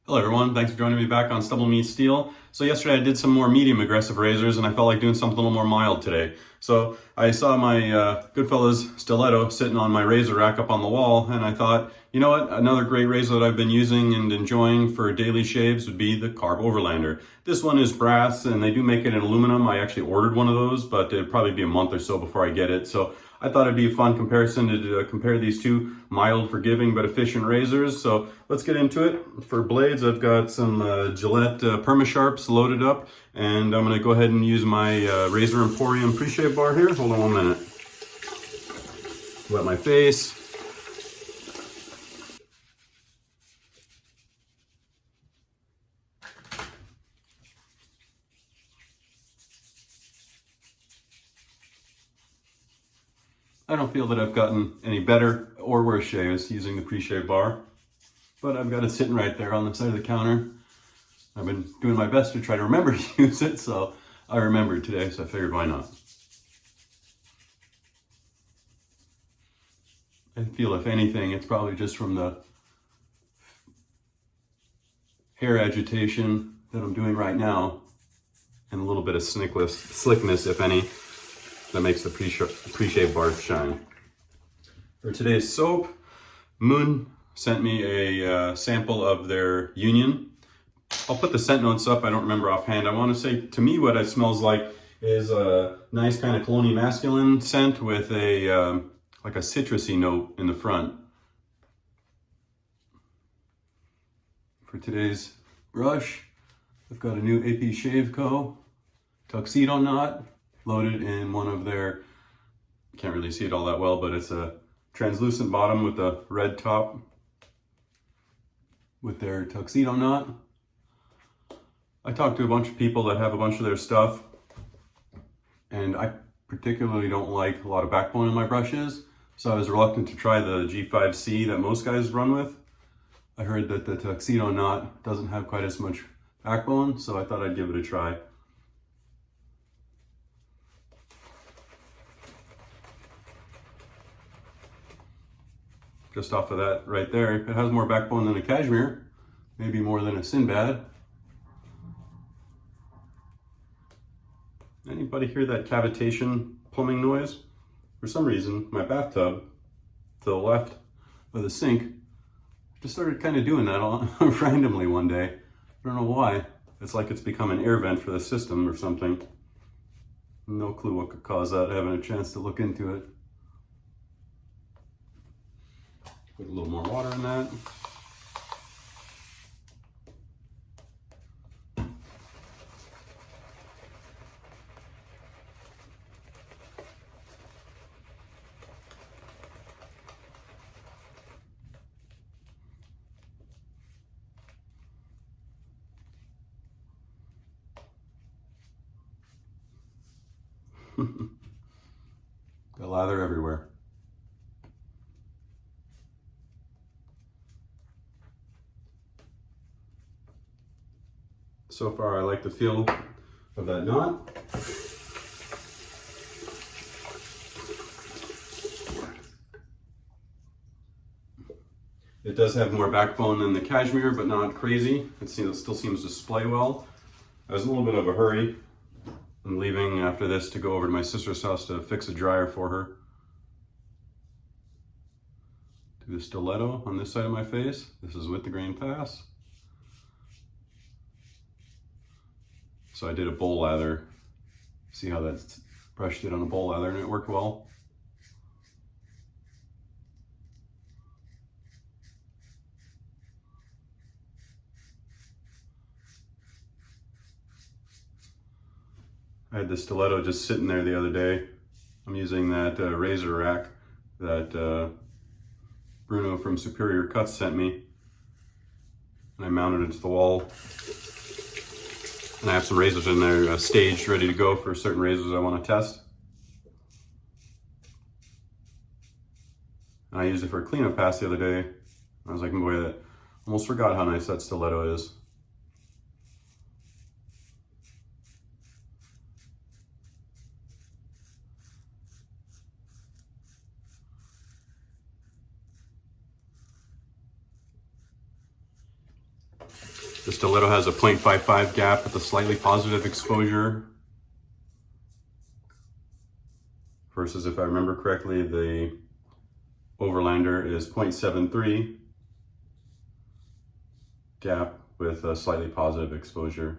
Hello everyone, thanks for joining me back on StubbleMeetsSteel. So yesterday I did some more medium aggressive razors and I felt like doing something a little more mild today. So I saw my Goodfellas Stiletto sitting on my razor rack up on the wall and I thought, you know what, another great razor that I've been using and enjoying for daily shaves would be the Karve Overlander. This one is brass and they do make it in aluminum. I actually ordered one of those, but it'd probably be a month or so before I get it. So I thought it'd be a fun comparison to compare these two mild, forgiving, but efficient razors. So let's get into it. For blades, I've got some Gillette Perma-Sharps loaded up, and I'm gonna go ahead and use my Razor Emporium pre-shave bar here. Hold on 1 minute. Wet my face. I don't feel that I've gotten any better or worse shaves using the pre-shave bar, but I've got it sitting right there on the side of the counter. I've been doing my best to try to remember to use it, so I remembered today, so I figured why not. I feel if anything, it's probably just from the hair agitation that I'm doing right now and a little bit of slickness, if any, that makes the pre-shave bar shine. For today's soap, Moon sent me a sample of their Union. I'll put the scent notes up, I don't remember offhand. I want to say, to me, what it smells like is a nice kind of cologne masculine scent with a like a citrusy note in the front. For today's brush, I've got a new AP Shave Co. Tuxedo knot loaded in one of their, can't really see it all that well, but it's a translucent bottom with a red top with their tuxedo knot. I talked to a bunch of people that have a bunch of their stuff, and I particularly don't like a lot of backbone in my brushes, so I was reluctant to try the G5C that most guys run with. I heard that the tuxedo knot doesn't have quite as much backbone, so I thought I'd give it a try. Just off of that right there, it has more backbone than a cashmere, maybe more than a Sinbad. Anybody hear that cavitation plumbing noise? For some reason, my bathtub to the left of the sink just started kind of doing that randomly one day. I don't know why. It's like it's become an air vent for the system or something. No clue what could cause that. I haven't had a chance to look into it. Put a little more water in that. Got lather everywhere. So far, I like the feel of that knot. It does have more backbone than the cashmere, but not crazy. It still seems to splay well. I was in a little bit of a hurry. I'm leaving after this to go over to my sister's house to fix a dryer for her. Do the stiletto on this side of my face. This is with the grain pass. So I did a bowl lather. See how that brush did on a bowl lather and it worked well. I had the stiletto just sitting there the other day. I'm using that razor rack that Bruno from Superior Cuts sent me. And I mounted it to the wall. And I have some razors in there staged, ready to go for certain razors I want to test. And I used it for a cleanup pass the other day. I was like, boy, I almost forgot how nice that stiletto is. The stiletto has a 0.55 gap with a slightly positive exposure. Versus, if I remember correctly, the Overlander is 0.73 gap with a slightly positive exposure.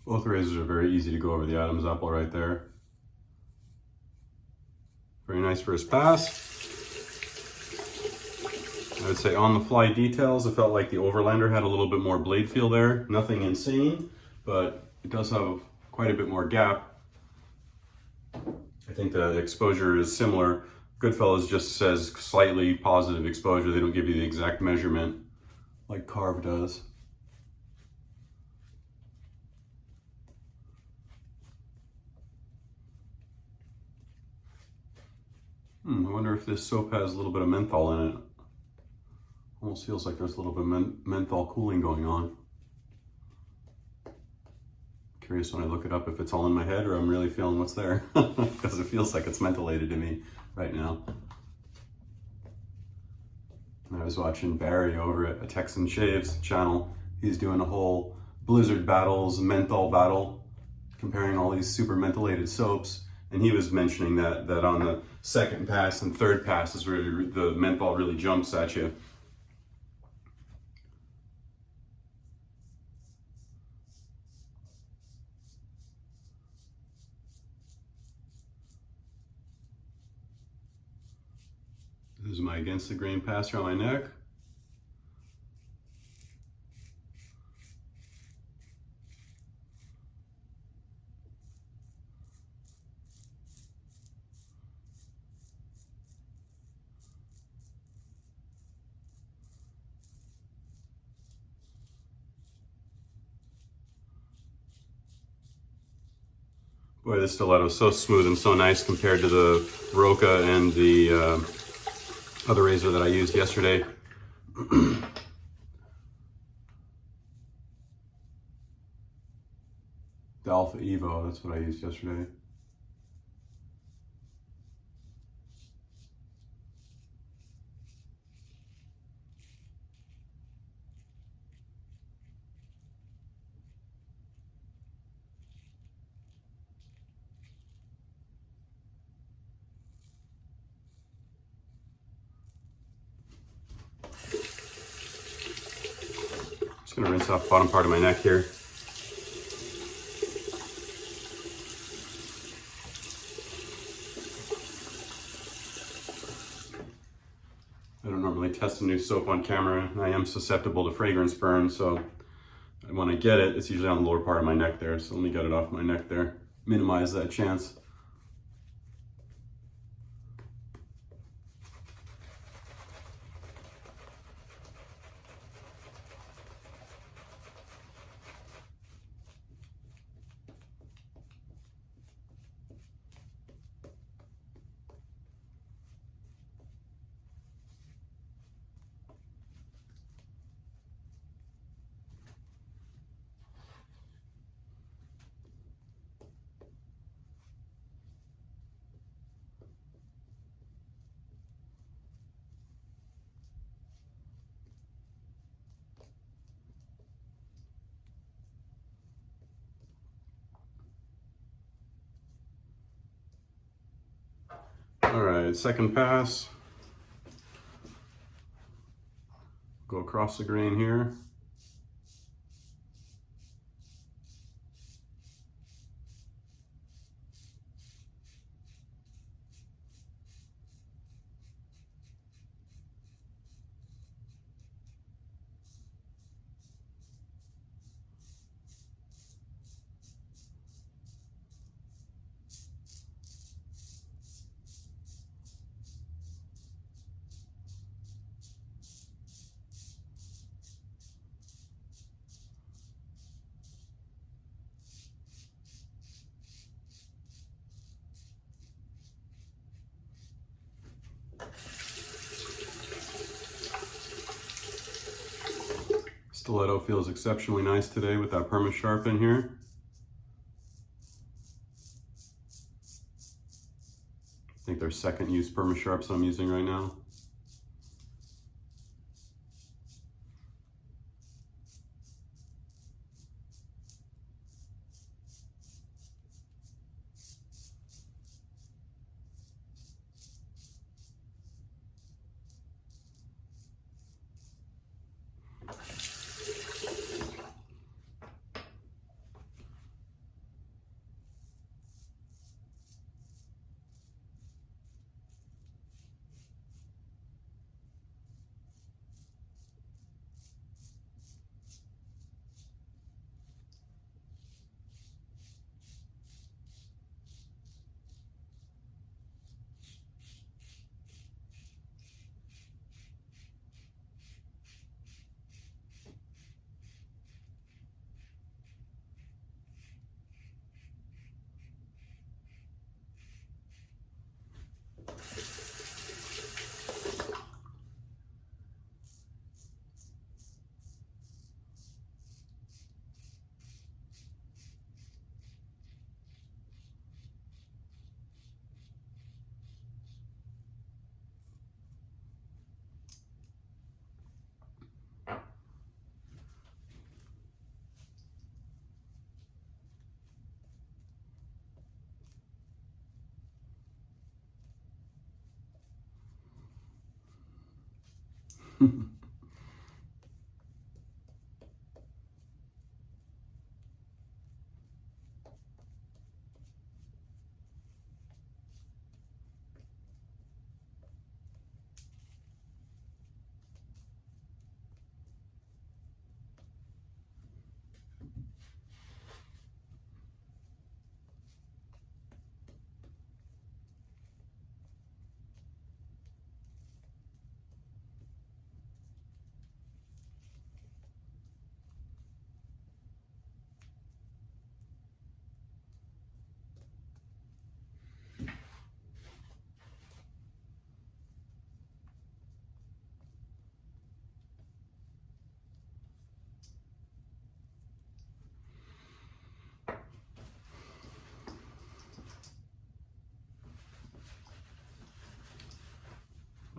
Both razors are very easy to go over the Adam's apple right there. Very nice first pass. I would say on the fly details, I felt like the Overlander had a little bit more blade feel there. Nothing insane, but it does have quite a bit more gap. I think the exposure is similar. Goodfellas just says slightly positive exposure. They don't give you the exact measurement like Karve does. I wonder if this soap has a little bit of menthol in it. Almost feels like there's a little bit of menthol cooling going on. Curious when I look it up if it's all in my head or I'm really feeling what's there, because it feels like it's mentholated to me right now. And I was watching Barry over at a Texan Shaves channel. He's doing a whole Blizzard Battles menthol battle, comparing all these super mentholated soaps. And he was mentioning that on the second pass and third pass is where the menthol really jumps at you. This is my against the grain pass around my neck. Boy, this stiletto is so smooth and so nice compared to the Roca and the other razor that I used yesterday. The Alpha Evo, that's what I used yesterday. Just gonna rinse off the bottom part of my neck here. I don't normally test a new soap on camera. I am susceptible to fragrance burn, so when I get it, it's usually on the lower part of my neck there. So let me get it off my neck there. Minimize that chance. All right, second pass. Go across the grain here. Stiletto feels exceptionally nice today with that perma sharp in here. I think they're second use perma sharps I'm using right now.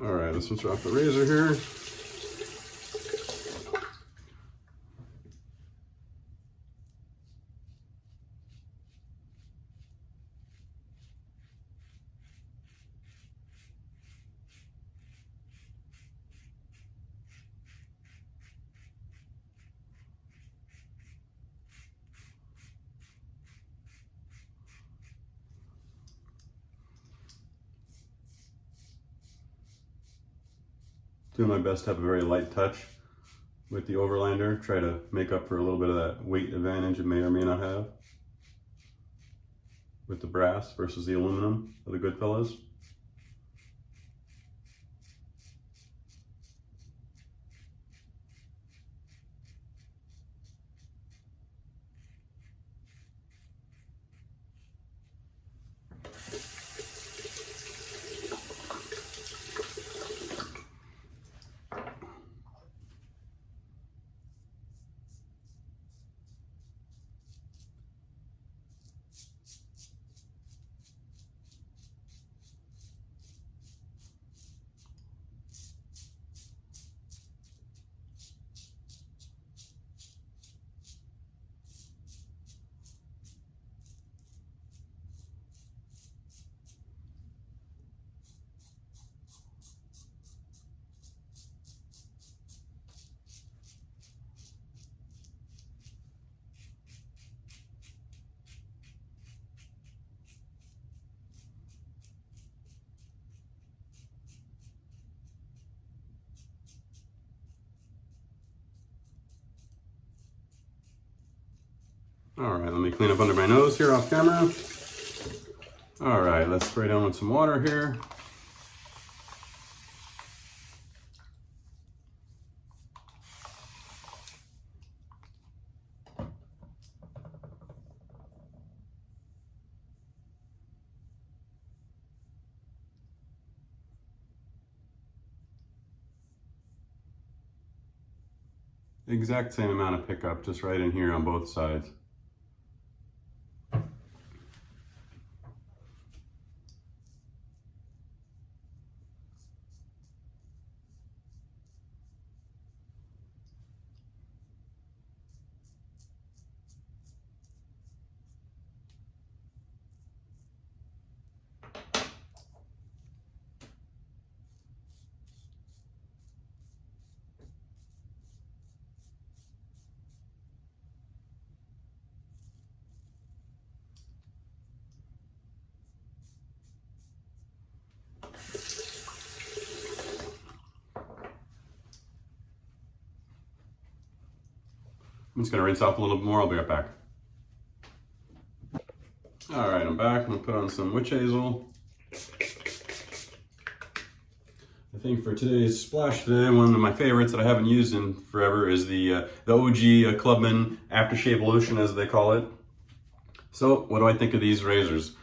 All right, let's switch off the razor here. Doing my best to have a very light touch with the Overlander. Try to make up for a little bit of that weight advantage it may or may not have with the brass versus the aluminum of the Goodfellas. All right, let me clean up under my nose here off camera. All right, let's spray down with some water here. Exact same amount of pickup, just right in here on both sides. I'm just gonna rinse off a little bit more, I'll be right back. All right, I'm back. I'm gonna put on some witch hazel. I think for today's splash today, one of my favorites that I haven't used in forever is the OG Clubman Aftershave Lotion, as they call it. So what do I think of these razors?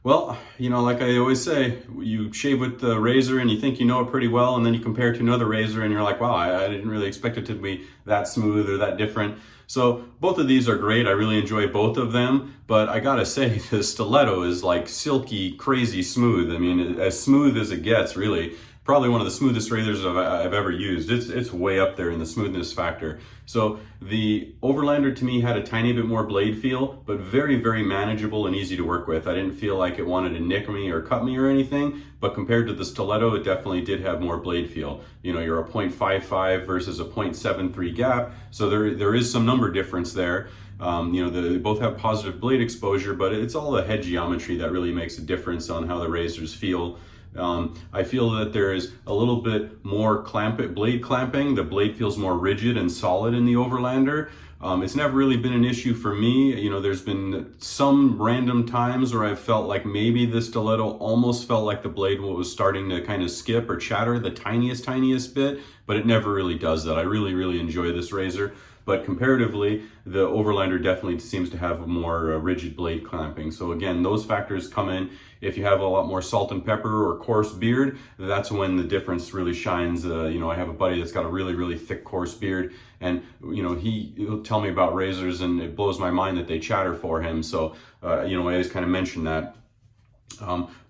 Well, you know, like I always say, you shave with the razor and you think you know it pretty well, and then you compare it to another razor and you're like, wow, I didn't really expect it to be that smooth or that different. So both of these are great. I really enjoy both of them, but I gotta say the stiletto is like silky, crazy smooth. I mean, as smooth as it gets, really. Probably one of the smoothest razors I've ever used. It's way up there in the smoothness factor. So the Overlander to me had a tiny bit more blade feel, but very, very manageable and easy to work with. I didn't feel like it wanted to nick me or cut me or anything, but compared to the stiletto, it definitely did have more blade feel. You know, you're a 0.55 versus a 0.73 gap, so there is some number difference there. You know, they both have positive blade exposure, but it's all the head geometry that really makes a difference on how the razors feel. I feel that there is a little bit more blade clamping. The blade feels more rigid and solid in the Overlander. It's never really been an issue for me. You know, there's been some random times where I've felt like maybe the stiletto almost felt like the blade was starting to kind of skip or chatter the tiniest bit, but it never really does that. I really enjoy this razor. But comparatively, the Overlander definitely seems to have a more rigid blade clamping. So again, those factors come in. If you have a lot more salt and pepper or coarse beard, that's when the difference really shines. You know, I have a buddy that's got a really thick, coarse beard, and you know, he'll tell me about razors, and it blows my mind that they chatter for him. So you know, I always kind of mention that.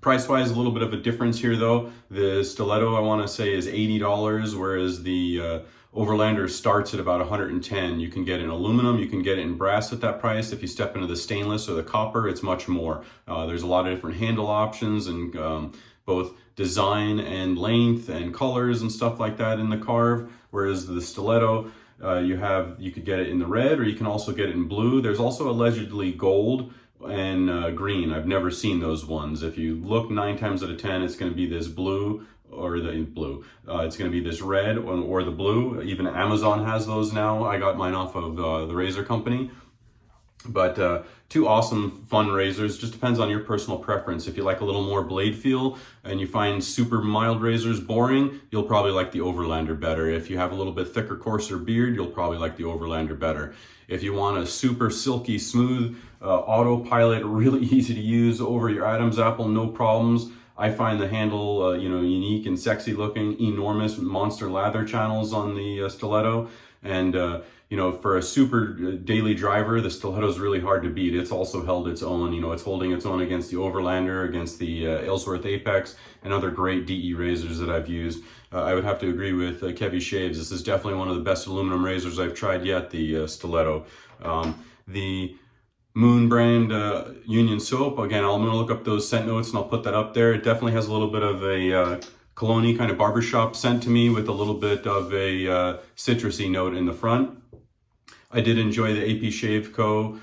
Price-wise, a little bit of a difference here though. The stiletto, I want to say, is $80, whereas the Overlander starts at about $110. You can get it in aluminum, you can get it in brass at that price. If you step into the stainless or the copper, it's much more. There's a lot of different handle options and both design and length and colors and stuff like that in the Karve, whereas the stiletto, you could get it in the red, or you can also get it in blue. There's also allegedly gold and green. I've never seen those ones. If you look 9 times out of 10, it's going to be this blue or the blue. It's going to be this red or the blue. Even Amazon has those now. I got mine off of the razor company. But two awesome, fun razors. Just depends on your personal preference. If you like a little more blade feel and you find super mild razors boring, you'll probably like the Overlander better. If you have a little bit thicker, coarser beard, you'll probably like the Overlander better. If you want a super silky, smooth, autopilot, really easy to use over your Adam's apple, no problems. I find the handle, you know, unique and sexy looking, enormous monster lather channels on the stiletto. And, you know, for a super daily driver, the stiletto is really hard to beat. It's also held its own, you know, it's holding its own against the Overlander, against the Ellsworth Apex, and other great DE razors that I've used. I would have to agree with Kevy Shaves. This is definitely one of the best aluminum razors I've tried yet, the stiletto. The Moon brand Union soap, again, I'm gonna look up those scent notes and I'll put that up there. It definitely has a little bit of a cologne-y kind of barbershop scent to me, with a little bit of a citrusy note in the front. I did enjoy the AP Shave Co.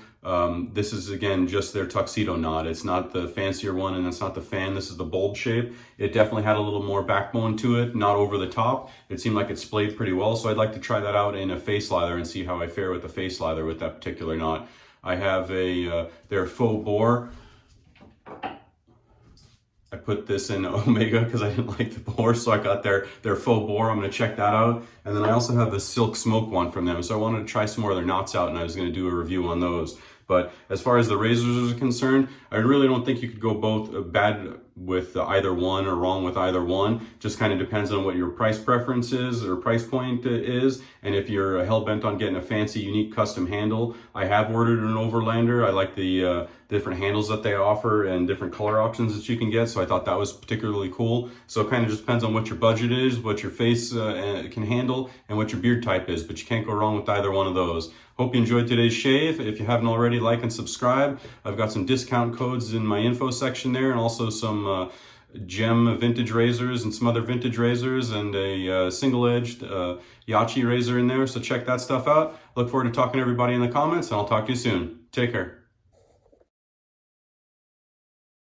This is, again, just their tuxedo knot. It's not the fancier one, and it's not the fan. This is the bulb shape. It definitely had a little more backbone to it, not over the top. It seemed like it splayed pretty well, so I'd like to try that out in a face lather and see how I fare with the face lather with that particular knot. I have their faux bore. I put this in Omega because I didn't like the bore, so I got their faux bore. I'm going to check that out. And then I also have the Silk Smoke one from them, so I wanted to try some more of their knots out, and I was going to do a review on those. But as far as the razors are concerned, I really don't think you could go with either one or wrong with either one. Just kind of depends on what your price preference is or price point is, and if you're hell-bent on getting a fancy, unique custom handle. I have ordered an Overlander. I like the different handles that they offer and different color options that you can get, so I thought that was particularly cool. So it kind of just depends on what your budget is, what your face can handle, and what your beard type is, but you can't go wrong with either one of those. Hope you enjoyed today's shave. If you haven't already, like and subscribe. I've got some discount codes in my info section there, and also some gem vintage razors and some other vintage razors, and a single-edged Yaqi razor in there, so check that stuff out. Look forward to talking to everybody in the comments, and I'll talk to you soon. Take care.